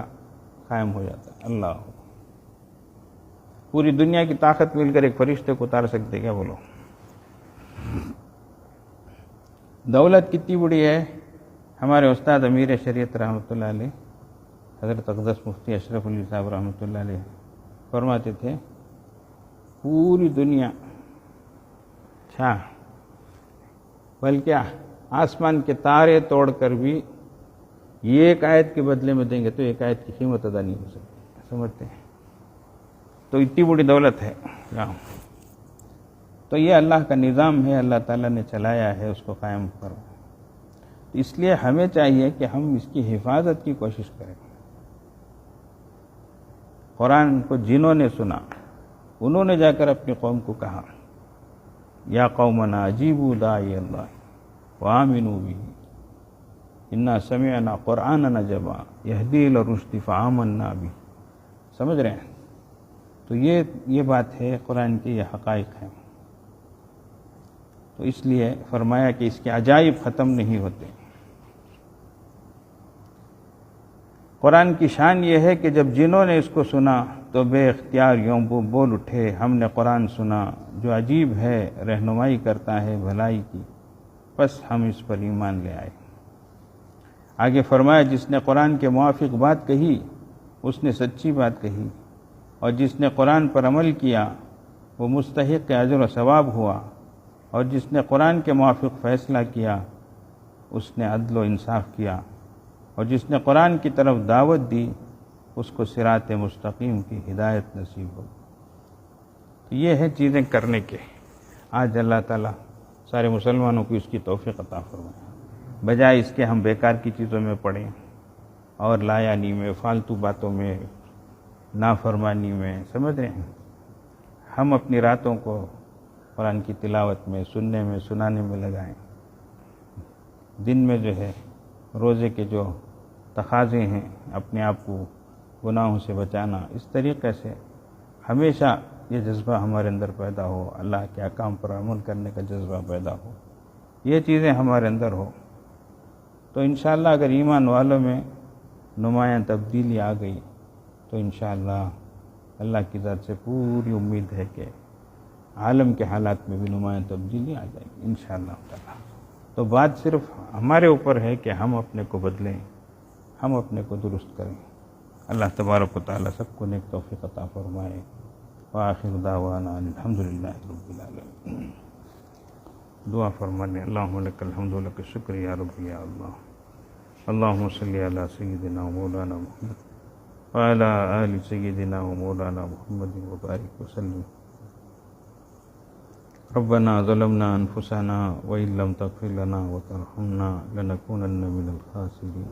قائم ہو جاتا ہے. اللہ، پوری دنیا کی طاقت مل کر ایک فرشتے کو اتار سکتے کیا بولو؟ دولت کتنی بڑی ہے. ہمارے استاد امیر شریعت رحمۃ اللہ علیہ حضرت اقدس مفتی اشرف علی صاحب رحمۃ اللہ علیہ فرماتے تھے پوری دنیا، اچھا بلکہ آسمان کے تارے توڑ کر بھی یہ ایک آیت کے بدلے میں دیں گے تو ایک آیت کی قیمت ادا نہیں ہو سکتی، سمجھتے ہیں؟ تو اتنی بڑی دولت ہے۔ تو یہ اللہ کا نظام ہے، اللہ تعالیٰ نے چلایا ہے، اس کو قائم کرو۔ اس لیے ہمیں چاہیے کہ ہم اس کی حفاظت کی کوشش کریں۔ قرآن کو جنہوں نے سنا انہوں نے جا کر اپنی قوم کو کہا یا قومنا اجیبوا داعی اللہ وآمنوا بہ انا سمعنا قرآنا عجبا یہدی الی الرشد فآمنا بہ، سمجھ رہے ہیں؟ تو یہ بات ہے، قرآن کے یہ حقائق ہیں۔ تو اس لیے فرمایا کہ اس کے عجائب ختم نہیں ہوتے۔ قرآن کی شان یہ ہے کہ جب جنہوں نے اس کو سنا تو بے اختیار یوں بول اٹھے ہم نے قرآن سنا جو عجیب ہے، رہنمائی کرتا ہے بھلائی کی، بس ہم اس پر ایمان لے آئے۔ آگے فرمایا جس نے قرآن کے موافق بات کہی اس نے سچی بات کہی، اور جس نے قرآن پر عمل کیا وہ مستحق اجر و ثواب ہوا، اور جس نے قرآن کے موافق فیصلہ کیا اس نے عدل و انصاف کیا، اور جس نے قرآن کی طرف دعوت دی اس کو صراط مستقیم کی ہدایت نصیب ہو۔ تو یہ ہے چیزیں کرنے کے۔ آج اللہ تعالیٰ سارے مسلمانوں کو اس کی توفیق عطا فرمائے، بجائے اس کے ہم بیکار کی چیزوں میں پڑیں اور لایانی میں، فالتو باتوں میں، نافرمانی میں، سمجھ رہے ہیں؟ ہم اپنی راتوں کو قرآن کی تلاوت میں، سننے میں، سنانے میں لگائیں۔ دن میں جو ہے روزے کے جو تقاضے ہیں، اپنے آپ کو گناہوں سے بچانا، اس طریقے سے ہمیشہ یہ جذبہ ہمارے اندر پیدا ہو، اللہ کے احکام پر عمل کرنے کا جذبہ پیدا ہو، یہ چیزیں ہمارے اندر ہو تو انشاءاللہ اگر ایمان والوں میں نمایاں تبدیلی آ گئی تو انشاءاللہ اللہ کی ذات سے پوری امید ہے کہ عالم کے حالات میں بھی نمایاں تبدیلی آ جائے گی انشاءاللہ تعالی۔ تو بات صرف ہمارے اوپر ہے کہ ہم اپنے کو بدلیں، ہم اپنے کو درست کریں۔ اللہ تبارک و تعالی سب کو نیک توفیق عطا فرمائے۔ وآخر دعوانا الحمدللہ رب العالمین۔ دعا فرمانے اللہم لک الحمد و لک الشکر یا رب یا اللہ۔ اللہم صلی علی سیدنا و مولانا محمد وعلی آل سیدنا و مولانا محمد وبارک وسلم۔ ربنا ظلمنا انفسنا وإن لم تغفر لنا وترحمنا لنكونن من الخاسرين۔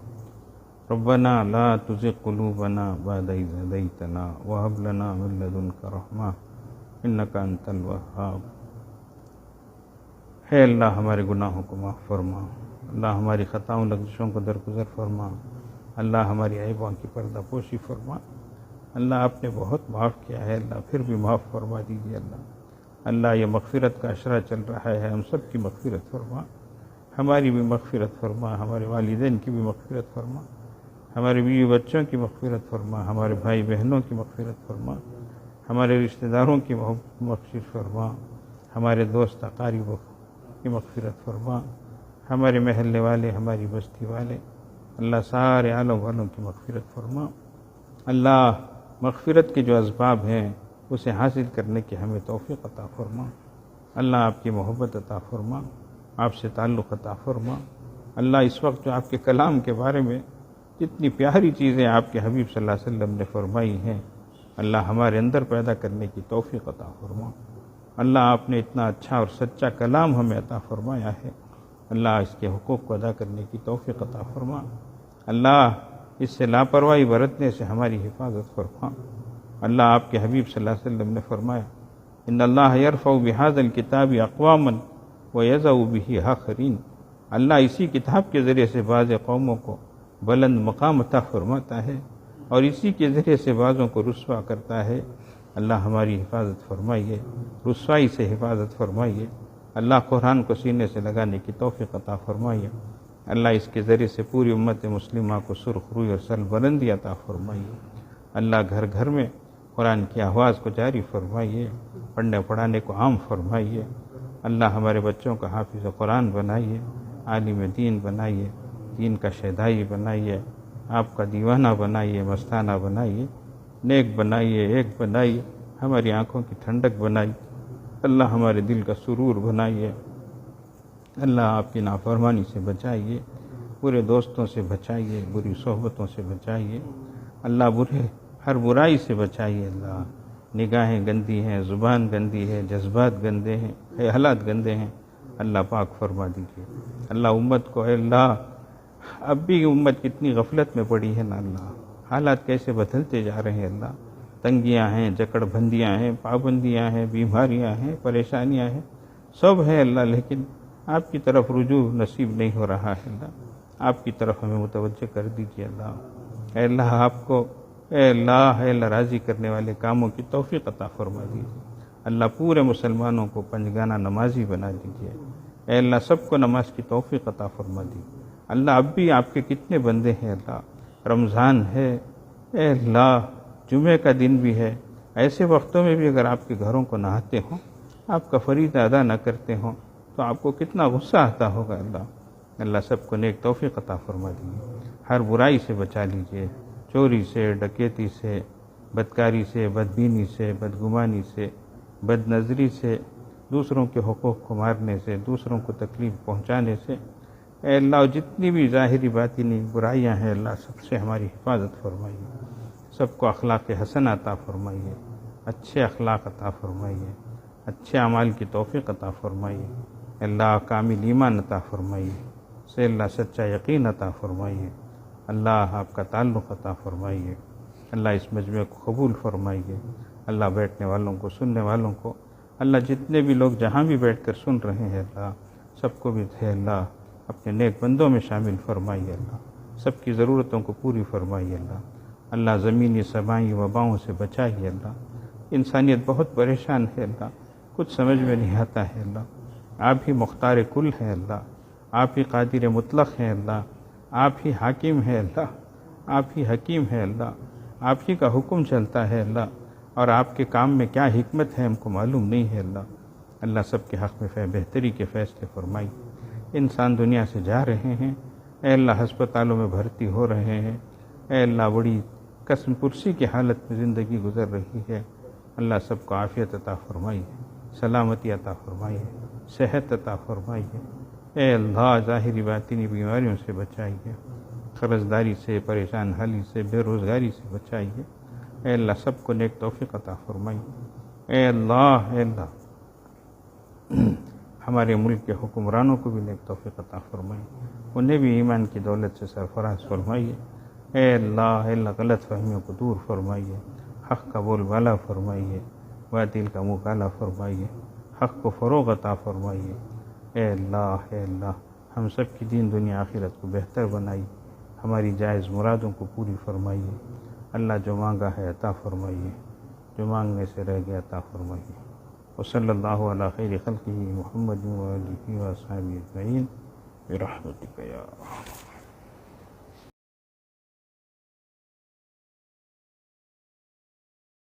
ربنا لا تزغ قلوبنا بعد إذ هديتنا وهب لنا من لدنك رحمة إنك أنت الوهاب۔ اے اللہ ہمارے گناہوں کو معاف فرما، اللہ ہماری خطاؤں لغزشوں کو درگزر فرما، اللہ ہماری عیبوں کی پردہ پوشی فرما۔ اللہ آپ نے بہت معاف کیا ہے، اللہ پھر بھی معاف فرما دیجیے۔ اللہ یہ مغفرت کا عشرہ چل رہا ہے، ہم سب کی مغفرت فرما، ہماری بھی مغفرت فرما، ہمارے والدین کی بھی مغفرت فرما، ہمارے بیوی بچوں کی مغفرت فرما، ہمارے بھائی بہنوں کی مغفرت فرما، ہمارے رشتہ داروں کی مغفرت فرما، ہمارے دوست اقارب کی مغفرت فرما، ہمارے محلے والے، ہماری بستی والے، اللہ سارے عالم والوں کی مغفرت فرما۔ اللہ مغفرت کے جو اسباب ہیں اسے حاصل کرنے کی ہمیں توفیق عطا فرما۔ اللہ آپ کی محبت عطا فرما، آپ سے تعلق عطا فرما۔ اللہ اس وقت جو آپ کے کلام کے بارے میں جتنی پیاری چیزیں آپ کے حبیب صلی اللہ علیہ وسلم نے فرمائی ہیں، اللہ ہمارے اندر پیدا کرنے کی توفیق عطا فرما۔ اللہ آپ نے اتنا اچھا اور سچا کلام ہمیں عطا فرمایا ہے، اللہ اس کے حقوق کو ادا کرنے کی توفیق عطا فرما۔ اللہ اس سے لاپرواہی برتنے سے ہماری حفاظت فرما۔ اللہ آپ کے حبیب صلی اللہ علیہ وسلم نے فرمایا ان اللہ یرفع بہذا الکتاب اقواما ویضع بہ آخرین۔ اللہ اسی کتاب کے ذریعے سے بعض قوموں کو بلند مقام عطا فرماتا ہے اور اسی کے ذریعے سے بعضوں کو رسوا کرتا ہے۔ اللہ ہماری حفاظت فرمائیے، رسوائی سے حفاظت فرمائیے۔ اللہ قرآن کو سینے سے لگانے کی توفیق عطا فرمائیے۔ اللہ اس کے ذریعے سے پوری امت مسلمہ کو سرخ روئی اور سربلندی عطا فرمائیے۔ اللہ گھر گھر میں قرآن کی آواز کو جاری فرمائیے، پڑھنے پڑھانے کو عام فرمائیے۔ اللہ ہمارے بچوں کا حافظ قرآن بنائیے، عالم دین بنائیے، دین کا شہدائی بنائیے، آپ کا دیوانہ بنائیے، مستانہ بنائیے، نیک بنائیے، ایک بنائیے۔ ہماری آنکھوں کی ٹھنڈک بنائی، اللہ ہمارے دل کا سرور بنائیے، اللہ آپ کی نافرمانی سے بچائیے، برے دوستوں سے بچائیے، بری صحبتوں سے بچائیے، اللہ ہر برائی سے بچائیے، اللہ نگاہیں گندی ہیں، زبان گندی ہے، جذبات گندے ہیں، خیالات گندے ہیں، اللہ پاک فرما دیجیے، اللہ امت کو، اے اللہ اب بھی امت کتنی غفلت میں پڑی ہے نا اللہ، حالات کیسے بدلتے جا رہے ہیں اللہ، تنگیاں ہیں، جکڑ بندیاں ہیں، پابندیاں ہیں، بیماریاں ہیں، پریشانیاں ہیں، سب ہے اللہ، لیکن آپ کی طرف رجوع نصیب نہیں ہو رہا ہے اللہ، آپ کی طرف ہمیں متوجہ کر دیجیے اللہ، اے اللہ آپ کو، اے اللہ راضی کرنے والے کاموں کی توفیق عطا فرما دیجیے، اللہ پورے مسلمانوں کو پنجگانہ نمازی بنا دیجیے، اے اللہ سب کو نماز کی توفیق عطا فرما دیجیے، اللہ اب بھی آپ کے کتنے بندے ہیں اللہ، رمضان ہے، اے اللہ جمعہ کا دن بھی ہے، ایسے وقتوں میں بھی اگر آپ کے گھروں کو نہاتے ہوں، آپ کا فریضہ ادا نہ کرتے ہوں تو آپ کو کتنا غصہ آتا ہوگا اللہ، اللہ سب کو نیک توفیق عطا فرما دیجیے، ہر برائی سے بچا لیجیے، چوری سے، ڈکیتی سے، بدکاری سے، بدبینی سے، بدگمانی سے، بد نظری سے، دوسروں کے حقوق کو مارنے سے، دوسروں کو تکلیف پہنچانے سے، اے اللہ جتنی بھی ظاہری باطنی برائیاں ہیں اللہ سب سے ہماری حفاظت فرمائیے، سب کو اخلاق حسن عطا فرمائیے، اچھے اخلاق عطا فرمائیے، اچھے اعمال کی توفیق عطا فرمائیے، اللہ کامل ایمان عطا فرمائیے، سے اللہ سچا یقین عطا فرمائیے، اللہ آپ کا تعلق عطا فرمائیے، اللہ اس مجمع کو قبول فرمائیے، اللہ بیٹھنے والوں کو، سننے والوں کو، اللہ جتنے بھی لوگ جہاں بھی بیٹھ کر سن رہے ہیں اللہ سب کو بھی تھے اللہ اپنے نیک بندوں میں شامل فرمائیے، اللہ سب کی ضرورتوں کو پوری فرمائیے، اللہ زمینی سمائی وباؤں سے بچائیے، اللہ انسانیت بہت پریشان ہے اللہ، کچھ سمجھ میں نہیں آتا ہے اللہ، آپ ہی مختار کل ہے اللہ، آپ ہی قادر مطلق ہیں اللہ، آپ ہی حاکم ہے اللہ، آپ ہی حکیم ہے اللہ، آپ ہی کا حکم چلتا ہے اللہ، اور آپ کے کام میں کیا حکمت ہے ہم کو معلوم نہیں ہے اللہ، اللہ سب کے حق میں بہتری کے فیصلے فرمائی، انسان دنیا سے جا رہے ہیں، اے اللہ ہسپتالوں میں بھرتی ہو رہے ہیں، اے اللہ بڑی قسم پرسی کی حالت میں زندگی گزر رہی ہے، اللہ سب کو عافیت عطا فرمائیے، سلامتی عطا فرمائیے، صحت عطا فرمائیے، اے اللہ ظاہری باطنی بیماریوں سے بچائیے، قرضداری سے، پریشان حالی سے، بے روزگاری سے بچائیے، اے اللہ سب کو نیک توفیق عطا فرمائیے، اے اللہ ہمارے ملک کے حکمرانوں کو بھی نیک توفیق عطا فرمائیے، انہیں بھی ایمان کی دولت سے سرفراز فرمائیے، اے اللہ غلط فہمیوں کو دور فرمائیے، حق کا بول بالا فرمائیے، باطل کا منہ کالا فرمائیے، حق کو فروغ عطا فرمائیے، اے اللہ ہم سب کی دین دنیا آخرت کو بہتر بنائیے، ہماری جائز مرادوں کو پوری فرمائیے، اللہ جو مانگا ہے عطا فرمائیے، جو مانگنے سے رہ گیا عطا فرمائیے، وصلی اللہ علی خیر خلقہ محمد وآلہ وصحبہ اجمعین برحمتک یا